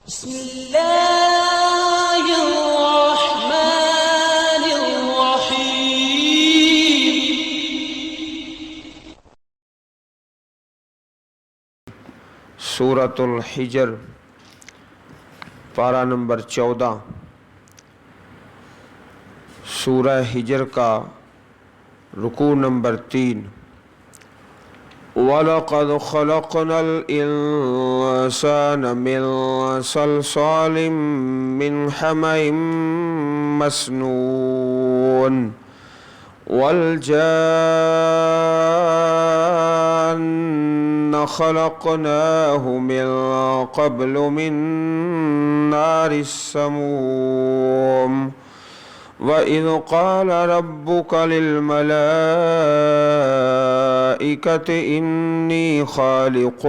بسم الله الرحمن الرحيم. سورۃ الحجر پارہ نمبر 14 سورہ حجر کا رکوع نمبر 3 وَلَقَدْ خَلَقْنَا الْإِنسَانَ مِنْ صَلْصَالٍ مِّنْ حَمَإٍ مَّسْنُونٍ وَالْجَانَّ خَلَقْنَاهُ مِنْ قَبْلُ مِنْ نَارِ السَّمُومِ وَإِذْ قَالَ رَبُّكَ لِلْمَلَائِكَةِ إِنِّي خَالِقٌ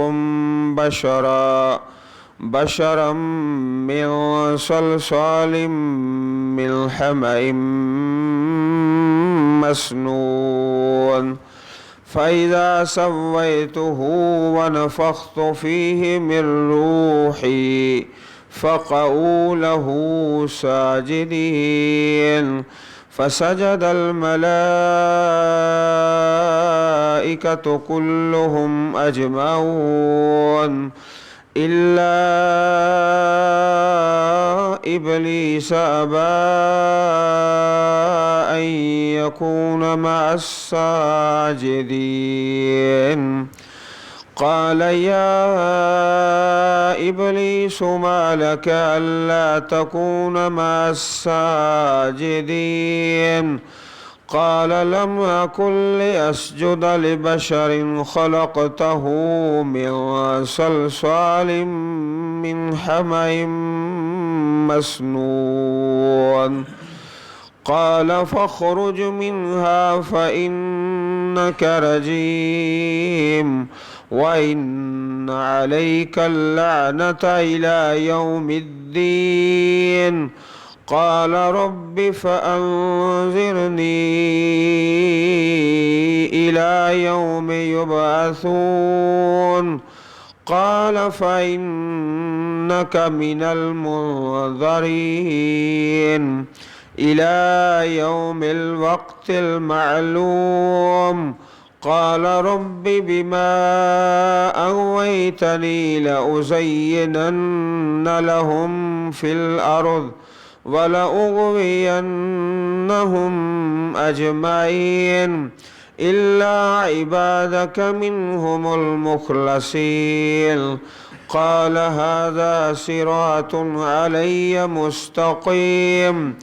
بَشَرًا مِّن صَلْصَالٍ مِّنْ حَمَإٍ مسنون فإذا سويته ونفخت فيه من روحي فقعوا له ساجدين فسجد الملائكة كلهم أجمعون إلا إبليس أبى أن يكون مع الساجدين قال يا إبليس ما لك ألا تكون مع الساجدين قال لم أكن لأسجد لبشر خلقته من صلصال من حمأ مسنون قال فاخرج منها فإنك رجيم وإن عليك اللعنة إلى يوم الدين قال رب فأنظرني إلى يوم يبعثون قال فإنك من المنظرين إلى يوم الوقت المعلوم قال رب بما أغويتني لأزينن لهم في الأرض ولأغوينهم أجمعين إلا عبادك منهم المخلصين قال هذا صراط علي مستقيم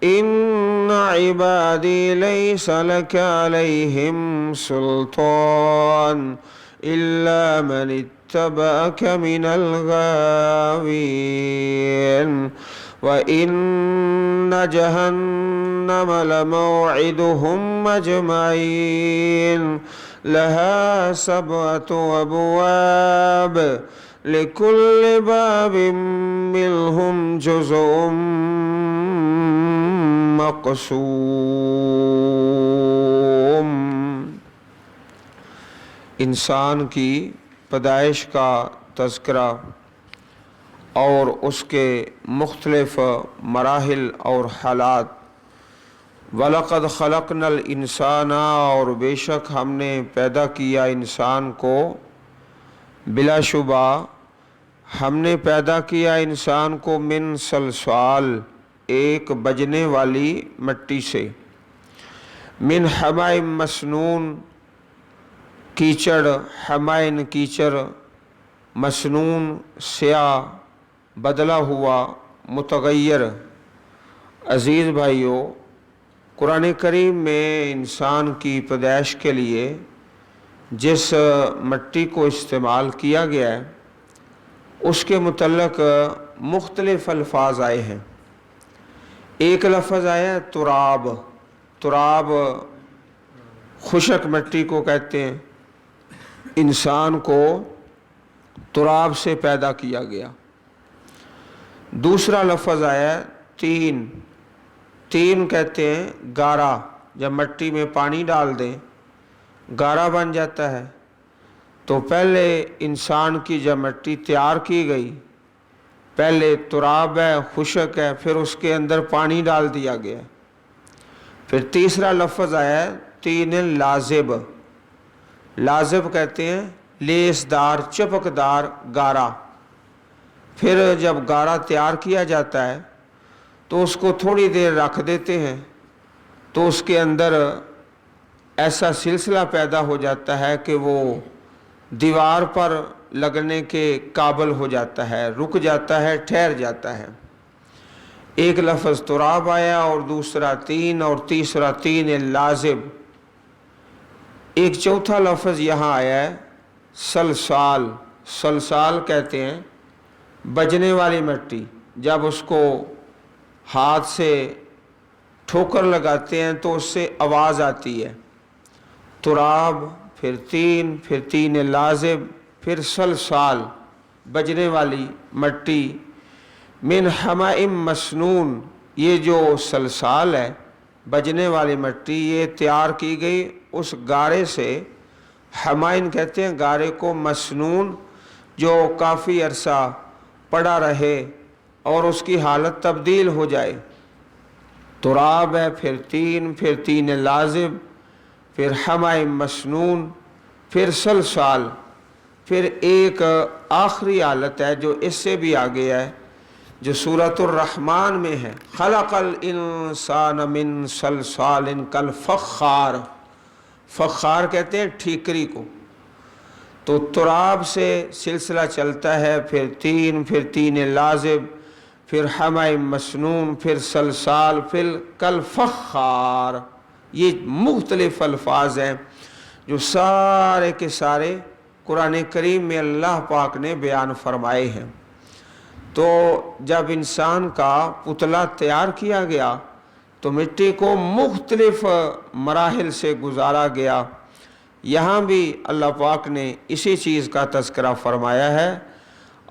إن عبادي ليس لك عليهم سلطان إلا من اتبعك من الغاوين وإن جهنم لموعدهم أجمعين لها 7 أبواب لكل باب منهم جزء مقسوم انسان کی پیدائش کا تذکرہ اور اس کے مختلف مراحل اور حالات وَلَقَدْ خَلَقْنَا الْإِنسَانَ اور بے شک ہم نے پیدا کیا انسان کو بلا شبہ ہم نے پیدا کیا انسان کو من صلصال ایک بجنے والی مٹی سے من حمائم مسنون کیچڑ حمائن کیچڑ مسنون سیاہ بدلا ہوا متغیر عزیز بھائیوں قرآن کریم میں انسان کی پیدائش کے لیے جس مٹی کو استعمال کیا گیا ہے اس کے متعلق مختلف الفاظ آئے ہیں ایک لفظ آیا ہے تراب خشک مٹی کو کہتے ہیں انسان کو تراب سے پیدا کیا گیا دوسرا لفظ آیا ہے تین کہتے ہیں گارا جب مٹی میں پانی ڈال دیں گارا بن جاتا ہے تو پہلے انسان کی جب مٹی تیار کی گئی پہلے تراب ہے، خشک ہے، پھر اس کے اندر پانی ڈال دیا گیا۔ پھر تیسرا لفظ آیا ہے طین لازب۔ لازب کہتے ہیں لیس دار، چپکدار گارا۔ پھر جب گارا تیار کیا جاتا ہے تو اس کو تھوڑی دیر رکھ دیتے ہیں تو اس کے اندر ایسا سلسلہ پیدا ہو جاتا ہے کہ وہ دیوار پر لگنے کے قابل ہو جاتا ہے، رک جاتا ہے، ٹھہر جاتا ہے۔ ایک لفظ تراب آیا اور دوسرا طین اور تیسرا طین لازب۔ ایک چوتھا لفظ یہاں آیا ہے سلسال۔ سلسال کہتے ہیں بجنے والی مٹی، جب اس کو ہاتھ سے ٹھوکر لگاتے ہیں تو اس سے آواز آتی ہے۔ تراب، پھر طین لازب، پھر سلسال بجنے والی مٹی۔ من حماء مسنون، یہ جو سلسال ہے بجنے والی مٹی، یہ تیار کی گئی اس گارے سے۔ حمائن کہتے ہیں گارے کو، مسنون جو کافی عرصہ پڑا رہے اور اس کی حالت تبدیل ہو جائے۔ تراب ہے، پھر طین لازب، پھر حمائ مسنون، پھر سلسال، پھر ایک آخری حالت ہے جو اس سے بھی آگے ہے، جو سورۃ الرحمن میں ہے، خلق الانسان من صلصال کالفخار۔ فخار کہتے ہیں ٹھیکری کو۔ تو تراب سے سلسلہ چلتا ہے، پھر طین لازب، پھر حمائ مسنون، پھر سلسال، پھر کالفخار۔ یہ مختلف الفاظ ہیں جو سارے کے سارے قرآن کریم میں اللہ پاک نے بیان فرمائے ہیں۔ تو جب انسان کا پتلا تیار کیا گیا تو مٹی کو مختلف مراحل سے گزارا گیا۔ یہاں بھی اللہ پاک نے اسی چیز کا تذکرہ فرمایا ہے،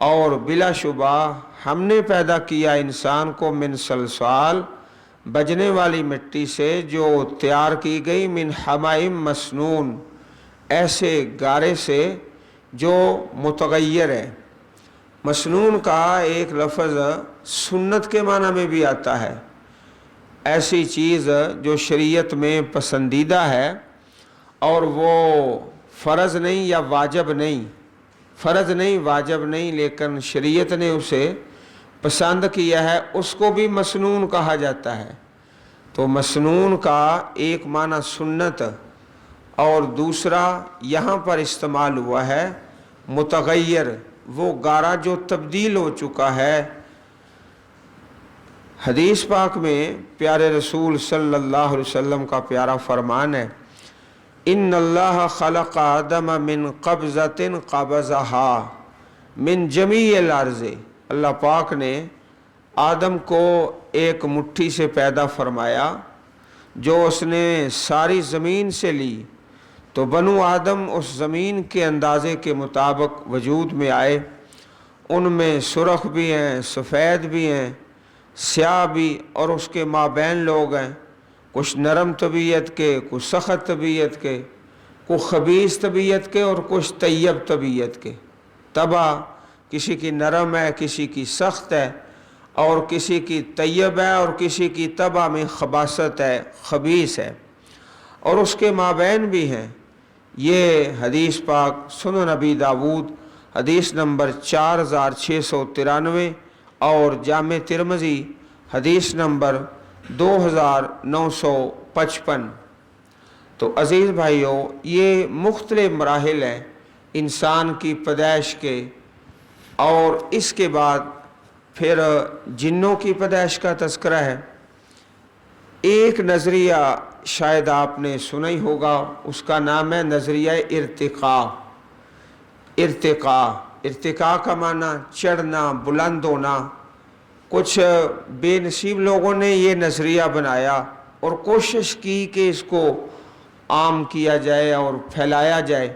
اور بلا شبہ ہم نے پیدا کیا انسان کو من سلسال، بجنے والی مٹی سے جو تیار کی گئی، من حماء مسنون، ایسے گارے سے جو متغیر ہے۔ مسنون کا ایک لفظ سنت کے معنی میں بھی آتا ہے، ایسی چیز جو شریعت میں پسندیدہ ہے اور وہ فرض نہیں یا واجب نہیں، فرض نہیں واجب نہیں، لیکن شریعت نے اسے پسند کیا ہے، اس کو بھی مسنون کہا جاتا ہے۔ تو مسنون کا ایک معنی سنت اور دوسرا یہاں پر استعمال ہوا ہے متغیر، وہ گارا جو تبدیل ہو چکا ہے۔ حدیث پاک میں پیارے رسول صلی اللہ علیہ وسلم کا پیارا فرمان ہے، ان اللہ خلق آدم من قبضۃ قبضها من جمیع الارض۔ اللہ پاک نے آدم کو ایک مٹھی سے پیدا فرمایا جو اس نے ساری زمین سے لی، تو بنو آدم اس زمین کے اندازے کے مطابق وجود میں آئے۔ ان میں سرخ بھی ہیں، سفید بھی ہیں، سیاہ بھی، اور اس کے مابین لوگ ہیں، کچھ نرم طبیعت کے، کچھ سخت طبیعت کے، کچھ خبیث طبیعت کے اور کچھ طیب طبیعت کے۔ طبع کسی کی نرم ہے، کسی کی سخت ہے، اور کسی کی طیب ہے، اور کسی کی طبع میں خباثت ہے، خبیث ہے، اور اس کے مابین بھی ہیں۔ یہ حدیث پاک سنن ابی داود حدیث نمبر 4693 اور جامع ترمذی حدیث نمبر 2955۔ تو عزیز بھائیو، یہ مختلف مراحل ہیں انسان کی پیدائش کے، اور اس کے بعد پھر جنوں کی پیدائش کا تذکرہ ہے۔ ایک نظریہ شاید آپ نے سنا ہی ہوگا، اس کا نام ہے نظریہ ارتقاء۔ ارتقاء کا معنی چڑھنا، بلند ہونا۔ کچھ بے نصیب لوگوں نے یہ نظریہ بنایا اور کوشش کی کہ اس کو عام کیا جائے اور پھیلایا جائے،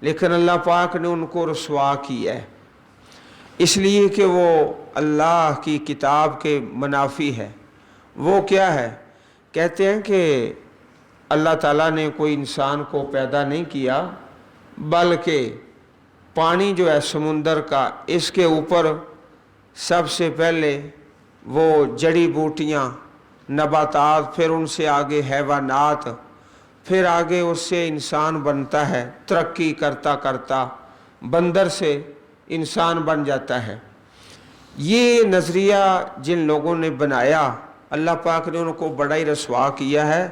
لیکن اللہ پاک نے ان کو رسوا کیا ہے، اس لیے کہ وہ اللہ کی کتاب کے منافی ہے۔ وہ کیا ہے؟ کہتے ہیں کہ اللہ تعالیٰ نے کوئی انسان کو پیدا نہیں کیا، بلکہ پانی جو ہے سمندر کا، اس کے اوپر سب سے پہلے وہ جڑی بوٹیاں، نباتات، پھر ان سے آگے حیوانات، پھر آگے اس سے انسان بنتا ہے، ترقی کرتا کرتا بندر سے انسان بن جاتا ہے۔ یہ نظریہ جن لوگوں نے بنایا، اللہ پاک نے ان کو بڑا ہی رسوا کیا ہے۔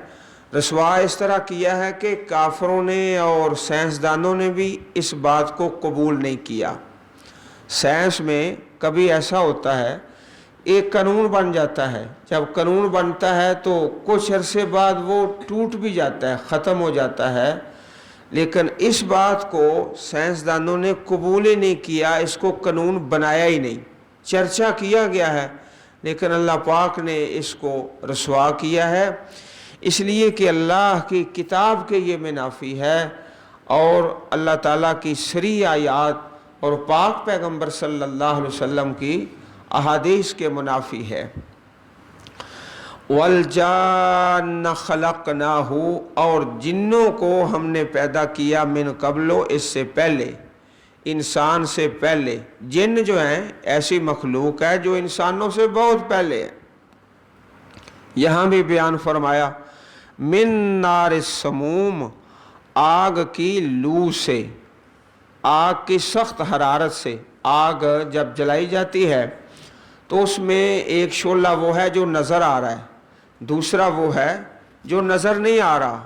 رسوا اس طرح کیا ہے کہ کافروں نے اور سائنسدانوں نے بھی اس بات کو قبول نہیں کیا۔ سائنس میں کبھی ایسا ہوتا ہے، ایک قانون بن جاتا ہے، جب قانون بنتا ہے تو کچھ عرصے بعد وہ ٹوٹ بھی جاتا ہے، ختم ہو جاتا ہے، لیکن اس بات کو سائنسدانوں نے قبول ہی نہیں کیا، اس کو قانون بنایا ہی نہیں۔ چرچا کیا گیا ہے لیکن اللہ پاک نے اس کو رسوا کیا ہے، اس لیے کہ اللہ کی کتاب کے یہ منافی ہے اور اللہ تعالیٰ کی صریح آیات اور پاک پیغمبر صلی اللہ علیہ وسلم کی احادیث کے منافی ہے۔ وَالْجَانَّ خَلَقْنَاهُ، اور جنوں کو ہم نے پیدا کیا من قبلو، اس سے پہلے، انسان سے پہلے۔ جن جو ہیں ایسی مخلوق ہے جو انسانوں سے بہت پہلے ہے۔ یہاں بھی بیان فرمایا من نار السموم، آگ کی لو سے، آگ کی سخت حرارت سے۔ آگ جب جلائی جاتی ہے تو اس میں ایک شعلہ وہ ہے جو نظر آ رہا ہے، دوسرا وہ ہے جو نظر نہیں آ رہا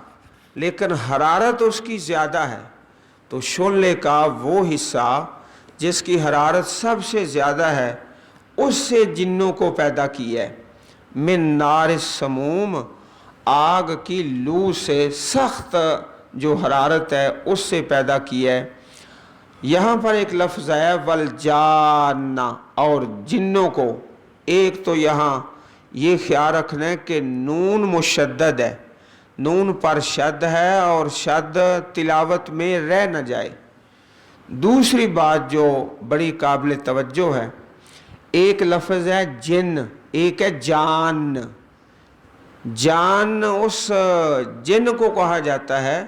لیکن حرارت اس کی زیادہ ہے، تو شعلے کا وہ حصہ جس کی حرارت سب سے زیادہ ہے اس سے جنوں کو پیدا کیا ہے۔ من نار السموم، آگ کی لو سے، سخت جو حرارت ہے اس سے پیدا کیا ہے۔ یہاں پر ایک لفظ ہے والجان، اور جنوں کو۔ ایک تو یہاں یہ خیال رکھنا ہے کہ نون مشدد ہے، نون پر شد ہے اور شد تلاوت میں رہ نہ جائے۔ دوسری بات جو بڑی قابل توجہ ہے، ایک لفظ ہے جن، ایک ہے جان۔ جان اس جن کو کہا جاتا ہے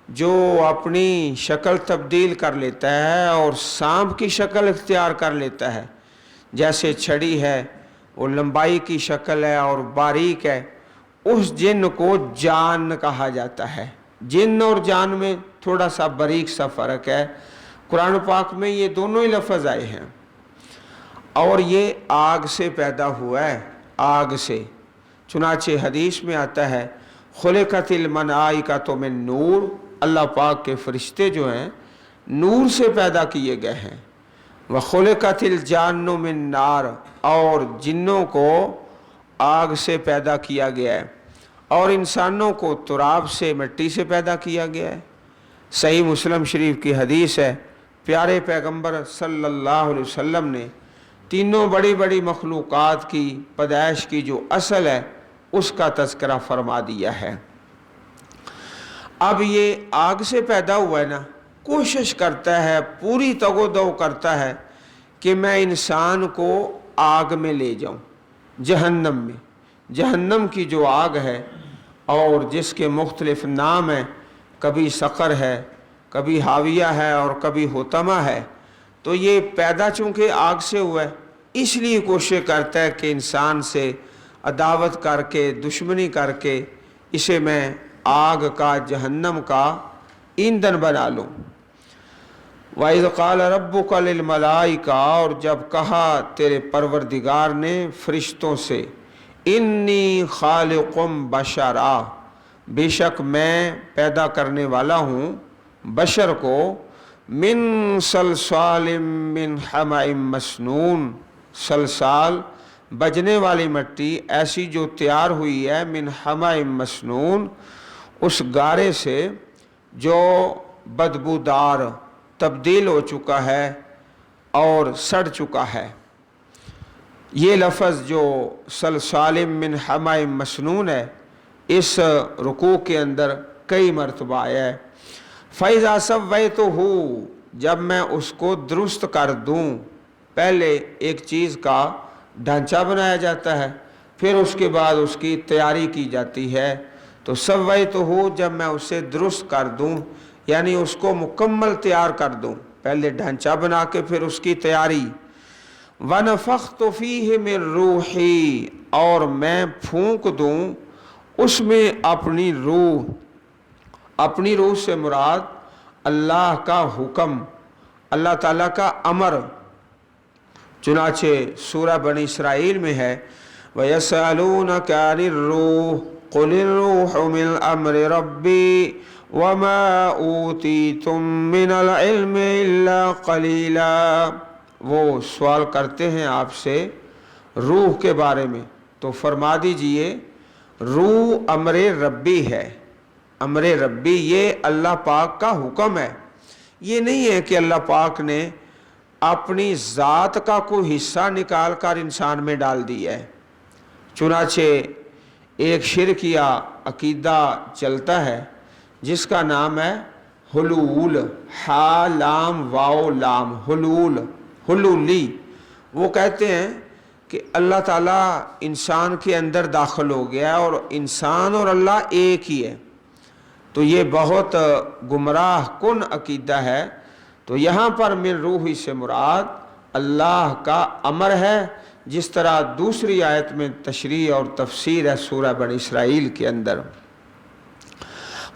جو اپنی شکل تبدیل کر لیتا ہے اور سانپ کی شکل اختیار کر لیتا ہے، جیسے چھڑی ہے، وہ لمبائی کی شکل ہے اور باریک ہے، اس جن کو جان کہا جاتا ہے۔ جن اور جان میں تھوڑا سا باریک سا فرق ہے، قرآن پاک میں یہ دونوں ہی لفظ آئے ہیں۔ اور یہ آگ سے پیدا ہوا ہے، آگ سے، چنانچہ حدیث میں آتا ہے خلقت الملائکۃ من نور، اللہ پاک کے فرشتے جو ہیں نور سے پیدا کیے گئے ہیں۔ وخلقت الجان من نار، اور جنوں کو آگ سے پیدا کیا گیا ہے، اور انسانوں کو تراب سے، مٹی سے پیدا کیا گیا ہے۔ صحیح مسلم شریف کی حدیث ہے، پیارے پیغمبر صلی اللہ علیہ وسلم نے تینوں بڑی بڑی مخلوقات کی پیدائش کی جو اصل ہے اس کا تذکرہ فرما دیا ہے۔ اب یہ آگ سے پیدا ہوا ہے نا، کوشش کرتا ہے، پوری تگ و دو کرتا ہے کہ میں انسان کو آگ میں لے جاؤں، جہنم میں۔ جہنم کی جو آگ ہے اور جس کے مختلف نام ہیں، کبھی سقر ہے، کبھی حاویہ ہے اور کبھی حطمہ ہے، تو یہ پیدا چونکہ آگ سے ہوا ہے، اس لیے کوشش کرتا ہے کہ انسان سے عداوت کر کے، دشمنی کر کے اسے میں آگ کا، جہنم کا ایندھن بنا لوں۔ وَإِذْ قَالَ رَبُّكَ لِلْمَلَائِكَةِ، اور جب کہا تیرے پروردگار نے فرشتوں سے، اِنِّي خَالِقٌ بَشَرًا، بے شک میں پیدا کرنے والا ہوں بشر کو، من صلصال من حمأ مسنون، صلصال بجنے والی مٹی ایسی جو تیار ہوئی ہے، من حمأ مسنون، اس گارے سے جو بدبودار، تبدیل ہو چکا ہے اور سڑ چکا ہے۔ یہ لفظ جو صلصال من حمأ مسنون ہے، اس رکوع کے اندر کئی مرتبہ آیا ہے۔ فَإِذَا سَوَّيْتُهُ، جب میں اس کو درست کر دوں۔ پہلے ایک چیز کا ڈھانچہ بنایا جاتا ہے، پھر اس کے بعد اس کی تیاری کی جاتی ہے، تو سویتہ، جب میں اسے درست کر دوں، یعنی اس کو مکمل تیار کر دوں، پہلے ڈھانچہ بنا کے پھر اس کی تیاری۔ वनफ़ख़्तु फ़ीहि मिन रूही, और मैं फूंक दूं उसमें अपनी रूह से मुराद अल्लाह का हुक्म, अल्लाह ताला का अमर। चुनाचे सूरह बनी इसराइल में है, वयसअलूनका अनिर्रूह क़ुलिर्रूहु मिन अम्रि रब्बी वमा ऊतीतुम मिनल इल्मि इल्ला क़लीला। वो सवाल करते हैं आपसे रूह के बारे में, तो फरमा दीजिए रूह अमरे रब्बी है। अमरे रब्बी ये अल्लाह पाक का हुक्म है। ये नहीं है कि अल्लाह पाक ने अपनी ज़ात का कोई हिस्सा निकाल कर इंसान में डाल दिया है। चुनाचे एक शिरकिया अकीदा चलता है जिसका नाम है हुलूल, हा लाम वाओ लाम, हुलूली। वो कहते हैं कि अल्लाह ताला इंसान के अंदर दाखिल हो गया और इंसान और अल्लाह एक ही है। तो ये बहुत गुमराह कुन अकीदा है। तो यहाँ पर मिन रूही से मुराद अल्लाह का अमर है, जिस तरह दूसरी आयत में तशरीह और तफसीर है सूरह बनी इसराइल के अंदर।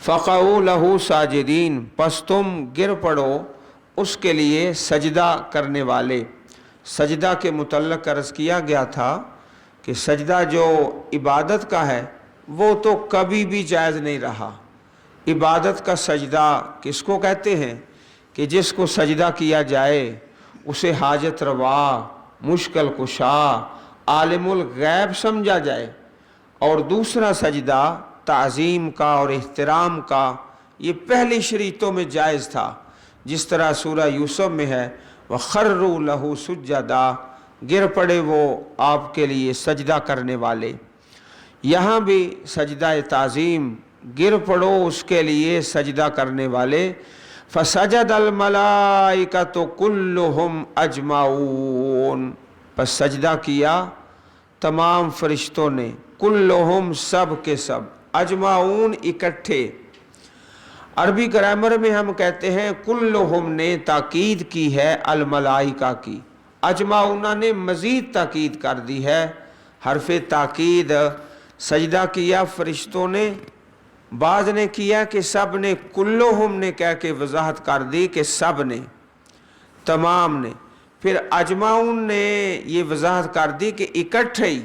फ़क़ऊ लहू साजिदीन, पस तुम गिर पड़ो उसके लिए सजदा करने वाले। सजदा के मुतल्लक़ अर्ज़ किया गया था कि सजदा जो इबादत का है वो तो कभी भी जायज़ नहीं रहा। इबादत का सजदा किसको कहते हैं कि जिसको सजदा किया जाए उसे हाजत रवा, मुश्किल कुशा, आलिमुल गैब समझा जाए। और दूसरा सजदा ताज़ीम का और एहतराम का, ये पहली शरीतों में जायज़ था, जिस तरह सूरह यूसुफ में है वख़र्रू लहू सुज्जदा, गिर पड़े वो आपके लिए सजदा करने वाले। यहाँ भी सजदा ताज़ीम, गिर पड़ो उसके लिए सजदा करने वाले। फ़सजदल मलाइकतु कुल्लुहुम अजमाऊन, बस सजदा किया तमाम फरिश्तों ने, कुल्लुहुम सब के सब, अजमाऊन इकट्ठे। अरबी ग्रामर में हम कहते हैं कुल्लुहुम ने ताकीद की है अल मलाइका की, अजमाऊना ने मज़ीद ताकीद कर दी है। हरफ़े ताकीद सजदा किया फरिश्तों ने, बाज़ ने किया कि सब ने, कुल्लुहुम ने कह के वजाहत कर दी कि सब ने, तमाम ने। फिर अजमाउन ने ये वजाहत कर दी कि इकट्ठे ही,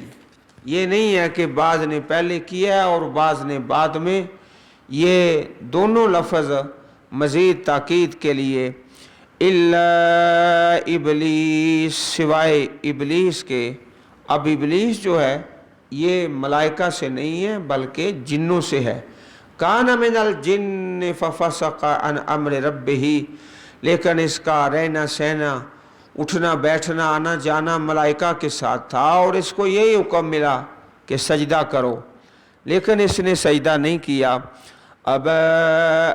ये नहीं है कि बाज़ ने पहले किया और बाज़ ने बाद में। ये दोनों लफ्ज़ मज़ीद ताकीद के लिए। इल्ला इबलीस, सिवाय इबलीस के। अब इबलीस जो है ये मलाइका से नहीं है बल्कि जिन्नों से है। कान मिनल जिन्न फफसक़ा अन अम्र रब्बिही, लेकिन इसका रहना सहना, उठना बैठना, आना जाना मलाइका के साथ था और इसको यही हुक्म मिला कि सजदा करो, लेकिन इसने सजदा नहीं किया। अब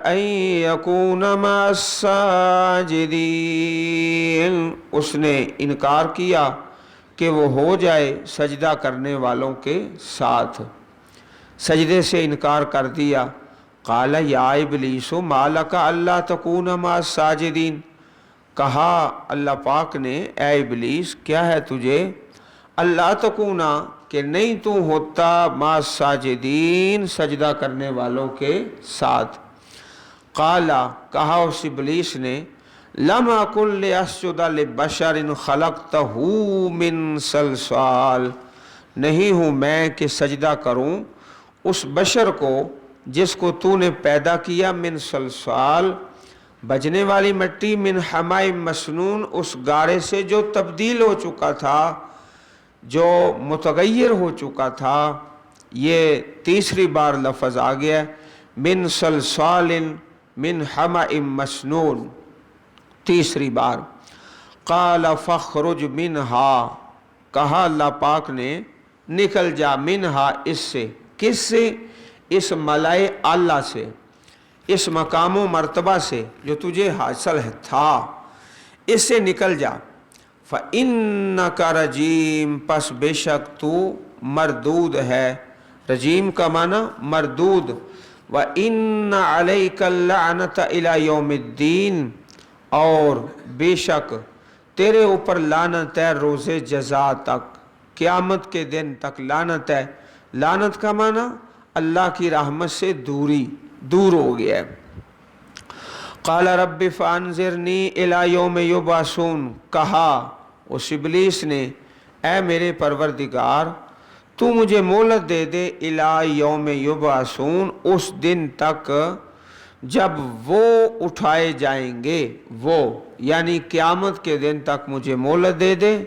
यकून मस्साजिदीन, उसने इनकार किया कि वो हो जाए सजदा करने वालों के साथ, सजदे से इनकार कर दिया। काला या इबलीसो मालका अल्लाह तकून मस्साजिदीन, कहा अल्लाह पाक ने ए इबलीस क्या है तुझे, अल्लाह तकूना कि नहीं तू होता मस्साजिदीन सजदा करने वालों के साथ। काला, कहा उस इबलीस ने, लम अकुन लिअस्जुदा लिबशरिन खलक़तहू मिन सलसाल, नहीं हूँ मैं कि सजदा करूँ उस बशर को जिसको तूने पैदा किया, मिन सलसाल, बजने वाली मिट्टी, मिन हमाई मसनून, उस गारे से जो तब्दील हो चुका था, जो मुतगय्यर हो चुका था। ये तीसरी बार लफ्ज़ आ गया, मिन सलसालिन मिन हमाई मसनून, तीसरी बार। काला फ़ख़रुज मिनहा, कहा अल्लाह पाक ने निकल जा, मिनहा इससे, किससे, इस मलाए आला से, इस मकाम मर्तबा से जो तुझे हासिल है था, इससे निकल जा। फ़इन्नका रजीम, पस बेशक तू मरदूद है, रजीम का माना मरदूद। व इन्ना अलैका लअनत इला यौमिद्दीन, और बेशक तेरे ऊपर लानत है रोज़े जज़ा तक, क़यामत के दिन तक लानत है। लानत का माना अल्लाह की रहमत से दूर हो गया है। क़ाल रब्बि फ़अंज़िरनी इला यौम युबअसून, कहा उस इब्लीस ने, ऐ मेरे परवरदिगार तू मुझे मोहलत दे दे, इला यौम युबअसून, उस दिन तक जब वो उठाए जाएंगे, वो यानी क़यामत के दिन तक मुझे मोहलत दे दे।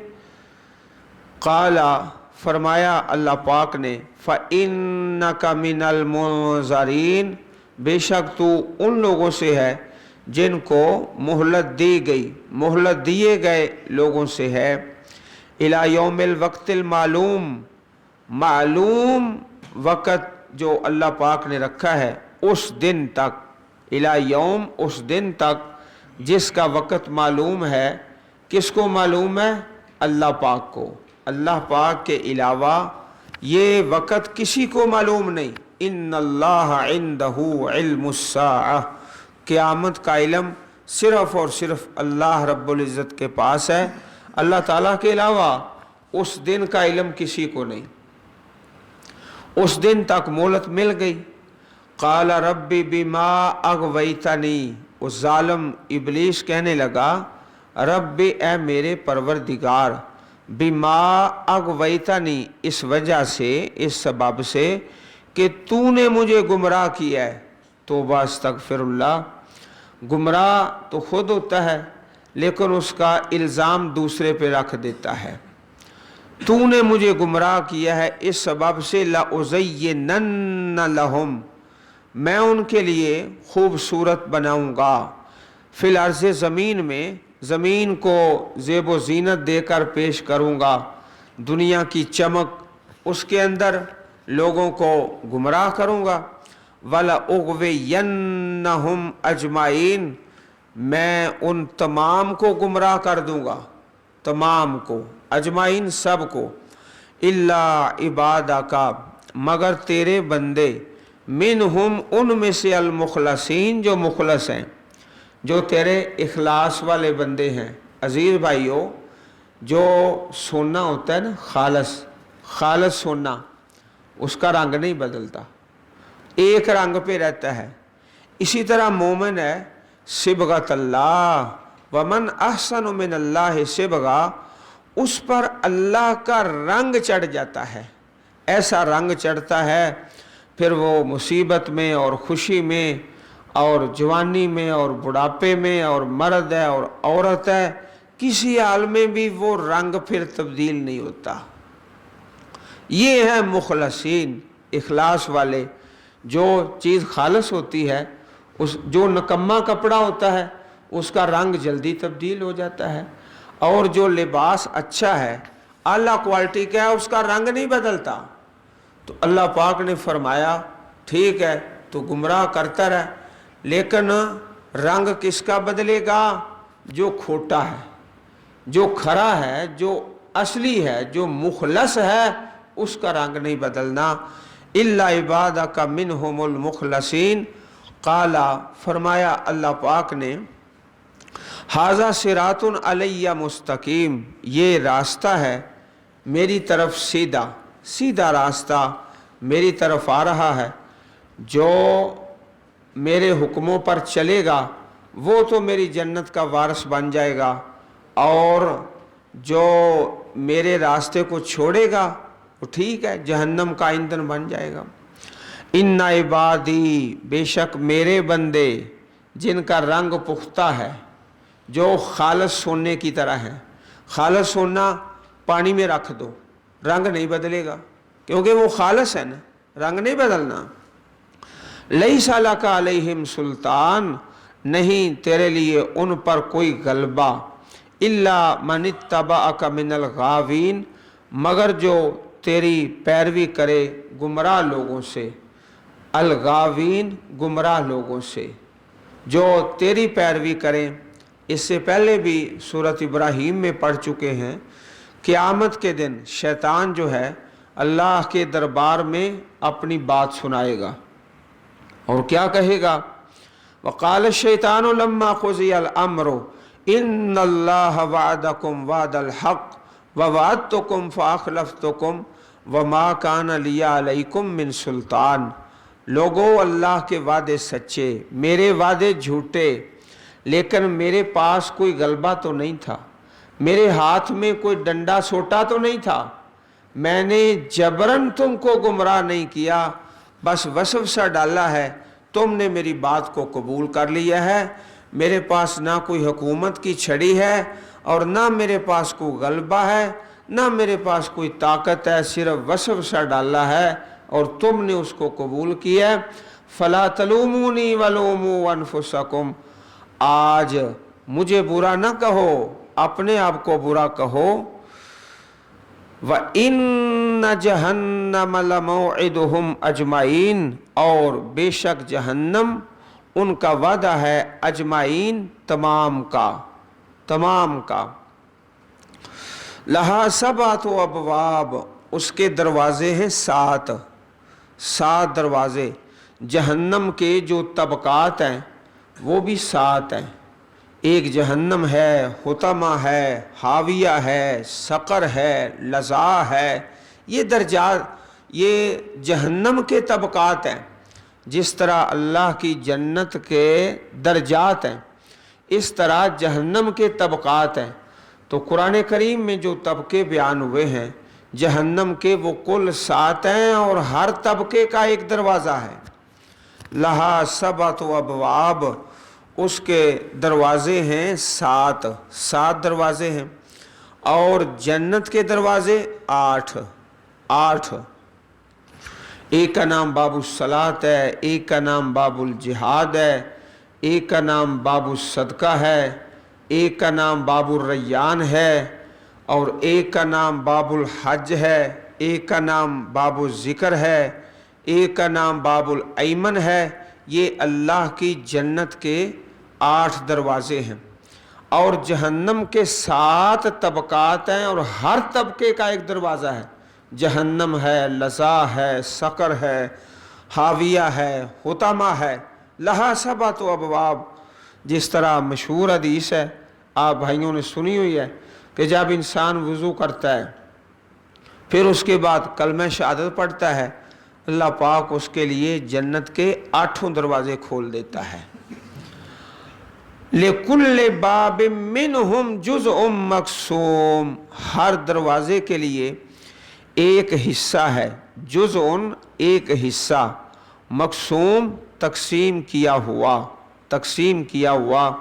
क़ाला, फरमाया अल्लाह पाक ने, फ़इन्नका मिनल मुनज़रीन, बेशक तू उन लोगों से है जिनको मोहलत दी गई, मोहलत दिए गए लोगों से है। इला यौमिल वक्तिल मालूम, मालूम वक़्त जो अल्लाह पाक ने रखा है उस दिन तक, इला यौम उस दिन तक जिसका वक़्त मालूम है। किसको मालूम है? अल्लाह पाक को। अल्लाह पाक के अलावा ये वक़्त किसी को मालूम नहीं। इन्नल्लाह इंदहु इल्मुस्साअह, क़यामत का इल्म सिर्फ़ और सिर्फ अल्लाह रब्बुल इज़्ज़त के पास है। अल्लाह ताला के अलावा उस दिन का इल्म किसी को नहीं। उस दिन तक मोहलत मिल गई। क़ाल रब्बी बिमा अग़वैतनी, उस ज़ालिम इब्लीस कहने लगा, रब्बी ए मेरे परवरदिगार, बिमा अग़वैतनी, इस वजह से, इस सबब से कि तूने मुझे गुमराह किया है। तौबा अस्तग़फिरुल्लाह, गुमराह तो खुद होता है लेकिन उसका इल्ज़ाम दूसरे पे रख देता है। तूने मुझे गुमराह किया है इस सबब से, लउज़य्यिनन्न लहुम, मैं उनके लिए खूबसूरत बनाऊंगा, फिल अर्ज़, ज़मीन में, ज़मीन को ज़ेब व ज़ीनत देकर पेश करूंगा, दुनिया की चमक, उसके अंदर लोगों को गुमराह करूंगा। वला उग़वियन्नहुम अजमाइन, मैं उन तमाम को गुमराह कर दूंगा, तमाम को, अजमाइन सब को। इल्ला इबादका, मगर तेरे बंदे, मिनहुम उनमें से, अल मुखलसीन, जो मुखलस हैं, जो तेरे इखलास वाले बंदे हैं। अजीज़ भाइयों, जो सोना होता है ना, खालस सोना, उसका रंग नहीं बदलता, एक रंग पे रहता है। इसी तरह मोमिन है, सिबगत अल्लाह वमन अहसनु मिनल्लाहि सिबगा, उस पर अल्लाह का रंग चढ़ जाता है, ऐसा रंग चढ़ता है, फिर वो मुसीबत में और खुशी में और जवानी में और बुढ़ापे में और मर्द है और औरत है, किसी हाल में भी वो रंग फिर तब्दील नहीं होता। ये है मुखलसीन, इखलास वाले। जो चीज़ खालस होती है, उस जो नकम्मा कपड़ा होता है उसका रंग जल्दी तब्दील हो जाता है, और जो लिबास अच्छा है, आला क्वालिटी का है, उसका रंग नहीं बदलता। तो अल्लाह पाक ने फरमाया, ठीक है तो गुमराह करता रहे, लेकिन रंग किसका बदलेगा? जो खोटा है, जो खरा है, जो असली है, जो मुखलस है, उसका रंग नहीं बदलना। इल्ला इबादका मिनहुमुल मुखलसीन, काला, फरमाया अल्लाह पाक ने, हाजा सिरातुन अलैया मुस्तकीम, ये रास्ता है मेरी तरफ, सीधा सीधा रास्ता मेरी तरफ आ रहा है। जो मेरे हुक्मों पर चलेगा वो तो मेरी जन्नत का वारिस बन जाएगा, और जो मेरे रास्ते को छोड़ेगा वो ठीक है, जहन्नम का ईंधन बन जाएगा। इन्ना इबादी, बेशक मेरे बंदे, जिनका रंग पुख्ता है, जो खालस सोने की तरह है। खालस सोना पानी में रख दो, रंग नहीं बदलेगा, क्योंकि वो खालस है ना, रंग नहीं बदलना। लैसा लका अलैहिम सुल्तान, नहीं तेरे लिए उन पर कोई गलबा, इल्ला मन इत्तबअक मिनल गावीन, मगर जो तेरी पैरवी करे गुमराह लोगों से। अल गावीन, गुमराह लोगों से, जो तेरी पैरवी करें। इससे पहले भी सूरत इब्राहीम में पढ़ चुके हैं, क़यामत के दिन शैतान जो है अल्लाह के दरबार में अपनी बात सुनाएगा और क्या कहेगा? वक़ाल शैतानु लम्मा क़ुज़ियल अम्रु इन्नल्लाह वअदकुम वअदल हक़ व वअदतुकुम फ़अख़लफ़्तुकुम व मा कान लिया अलैकुम मिन सुल्तान। लोगों, अल्लाह के वादे सच्चे, मेरे वादे झूठे, लेकिन मेरे पास कोई गलबा तो नहीं था, मेरे हाथ में कोई डंडा सोटा तो नहीं था, मैंने जबरन तुमको गुमराह नहीं किया, बस वसवसा डाला है, तुमने मेरी बात को कबूल कर लिया है। मेरे पास ना कोई हुकूमत की छड़ी है और ना मेरे पास कोई गलबा है, ना मेरे पास कोई ताकत है, सिर्फ वसवसा डाला है और तुमने उसको कबूल किया। फला तलूमुनी वलूमू अनफुसकुम, आज मुझे बुरा न कहो, अपने आप को बुरा कहो। व इन्न जहन्नम लमौइदुहुम अजमाइन, और बेशक जहन्नम उनका वादा है अजमाइन, तमाम का। लहा सबअतु अबवाब, उसके दरवाजे हैं सात दरवाजे। जहन्नम के जो तबकात हैं वो भी सात हैं। एक जहन्नम है, हुतमा है, हाविया है, सकर है, लज़ा है। ये दर्जात, ये जहन्नम के तबकात हैं। जिस तरह अल्लाह की जन्नत के दर्जात हैं, इस तरह जहन्नम के तबकात हैं। तो कुरान करीम में जो तबके बयान हुए हैं जहन्नम के, वो कुल 7 हैं और हर तबके का एक दरवाज़ा है। लहा सबअतु अबवाब, उसके दरवाजे हैं 7 दरवाजे हैं। और जन्नत के दरवाजे 8। एक का नाम बाबुल सलात है, एक का नाम बाबुल जिहाद है, एक का नाम बाबुल सदका है, एक का नाम बाबुल रैयान है, और एक का नाम बाबुल हज है, एक का नाम बाबुल ज़िक्र है, एक का नाम बाबुल ऐमन है। ये अल्लाह की जन्नत के 8 दरवाजे हैं। और जहन्नम के 7 तबकात हैं और हर तबके का एक दरवाज़ा है। जहन्नम है, लज़ा है, सकर है, हाविया है, हुतमा है। लहा सबअतु अबवाब, जिस तरह मशहूर हदीस है, आप भाइयों ने सुनी हुई है कि जब इंसान वज़ू करता है फिर उसके बाद कलमा शहादत पढ़ता है, अल्लाह पाक उसके लिए जन्नत के 8 दरवाजे खोल देता है। लिकुल्लि बाबिम मिनहुम जुज़उम मक़सूम, हर दरवाजे के लिए एक हिस्सा है। जुज़उन, एक हिस्सा, मक़सूम, तकसीम किया हुआ।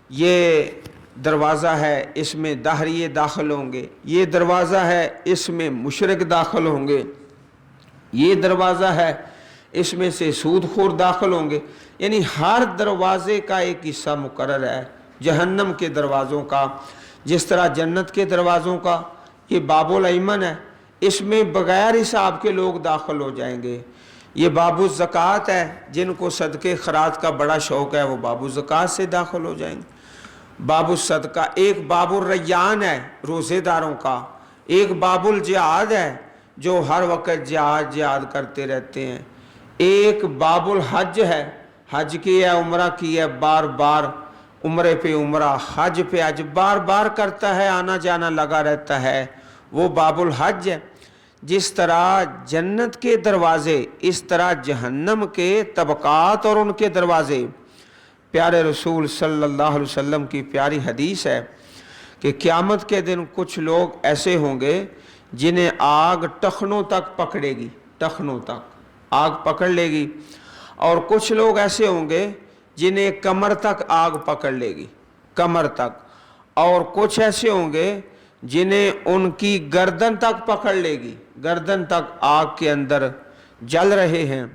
ये दरवाज़ा है, इसमें दाहरिये दाखिल होंगे। ये दरवाज़ा है, इसमें मुशरिक दाखिल होंगे। ये दरवाज़ा है, इसमें से सूदखोर दाखिल होंगे। यानी हर दरवाज़े का एक हिस्सा मुकर्रर है। जहन्नम के दरवाज़ों का, जिस तरह जन्नत के दरवाज़ों का ये बाबुल ऐमन है, इसमें बग़ैर हिसाब के लोग दाखिल हो जाएंगे। ये बाबुल ज़कात है, जिनको सदक़े खैरात का बड़ा शौक़ है वो बाबुल ज़कात से दाखिल हो जाएंगे। बाबुल सदका, एक बाबुल रैयान है रोज़ेदारों का, एक बाबुल जिहाद है जो हर वक्त जिहाद करते रहते हैं, एक बाबुल हज है, हज किया है, उम्रा किया है, बार बार उम्रे पे उम्रा, हज पे हज बार बार करता है, आना जाना लगा रहता है, वो बाबुल हज है। जिस तरह जन्नत के दरवाज़े, इस तरह जहन्नम के तबकात और उनके दरवाज़े। प्यारे रसूल सल्लल्लाहु अलैहि वसल्लम की प्यारी हदीस है कि क़यामत के दिन कुछ लोग ऐसे होंगे जिन्हें आग टखनों तक पकड़ेगी, टखनों तक आग पकड़ लेगी। और कुछ लोग ऐसे होंगे जिन्हें कमर तक आग पकड़ लेगी, कमर तक। और कुछ ऐसे होंगे जिन्हें उनकी गर्दन तक पकड़ लेगी, गर्दन तक आग के अंदर जल रहे हैं।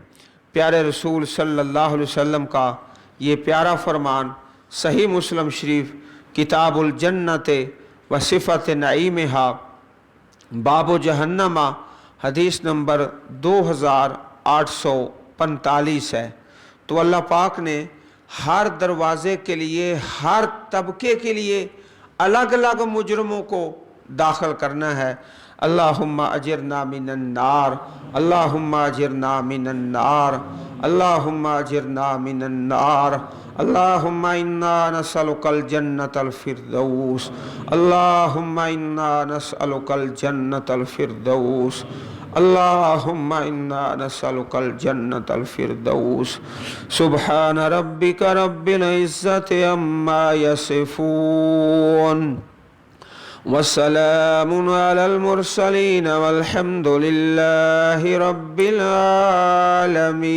प्यारे रसूल सल्लल्लाहु अलैहि वसल्लम का ये प्यारा फरमान सही मुस्लिम शरीफ किताबुल जन्नत व सिफ़त नईमिहा बाबु जहन्नमा हदीस नंबर 2845 है। तो अल्लाह पाक ने हर दरवाज़े के लिए, हर तबके के लिए अलग अलग मुजरमों को दाखिल करना है। अल्लाहुम्मा अजिरना मिनन नार, अल्लाहुम्मा अजिरना मिनन नार, اللهم اجرنا من النار اللهم انا نسألك الجنة الفردوس اللهم انا نسألك الجنة الفردوس اللهم انا نسألك الجنة الفردوس سبحان ربك رب العزة عما يصفون وسلام على المرسلين والحمد لله رب العالمين.